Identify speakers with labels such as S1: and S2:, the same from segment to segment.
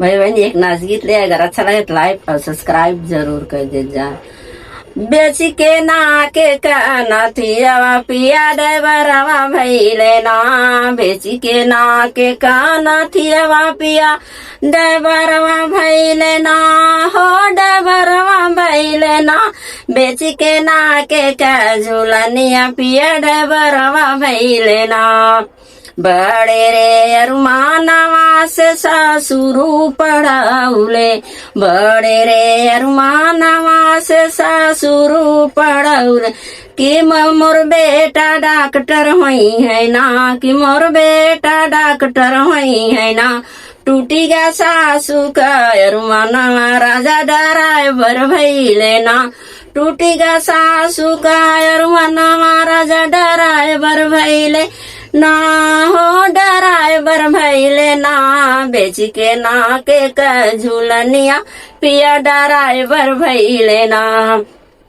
S1: भाई बहन एक नाचगीत ले, अगर अच्छा लगे तो लाइक और सब्सक्राइब जरूर कर दे जा। बेच के ना के नथियावा पिया डबरवा भैले ना, बेच के ना के नथियावा पिया डबरवा भैले ना, हो डबरवा भैले ना, बेच के ना के झूलनिया पिया डबरवा भैले ना। बड़े रे अरुमानवा से सासुरु पढ़ाउले, बड़े रे अरुमानवा से सासुरु पढ़ाउले, कि मोर बेटा डॉक्टर हुई है ना, कि मोर बेटा डॉक्टर हुई है ना। टूटी गा सासू का अरुमानवा राजा ड्राइवर भैले ना, टूटी गा सासू का अरुमानवा राजा ड्राइवर भैले ना, हो ड्राइवर भैले ना, बेच के ना के झूलनिया पिया ड्राइवर भैले ना।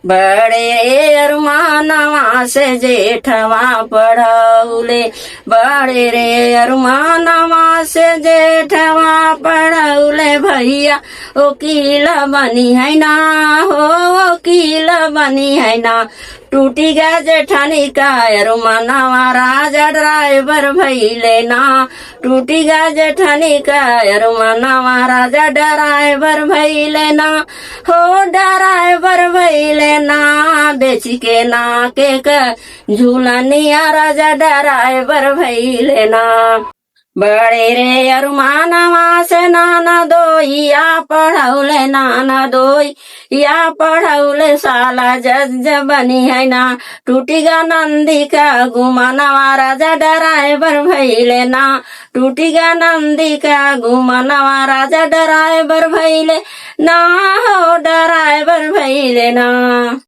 S1: बड़े अरुमानवा से जेठवा पढ़ौले, बड़े रे अरुमानवा से जेठवा पढ़ौले, भैया वकील बनी है ना, हो वकील बनी है ना। टूटी गा जेठानी का अरुमानवा राजा ड्राइवर भैले ना, टूटी गा जेठानी का अरुमानवा राजा ड्राइवर भैले ना, हो ड्राइवर भैले ना, बेच के ना के झूलनिया राजा ड्राइवर भैले ना। बड़े रे अरुमानवा से नाना दोइया पढ़ौले, नाना दोई या पढ़ौले, साला जज बनी है ना। टूटी गा नंदी का घुमानवा राजा ड्राइवर भैले ना, टूटी गा नंदी का घुमानवा राजा ड्राइवर भैले ना, हो ड्राइवर भैले ना।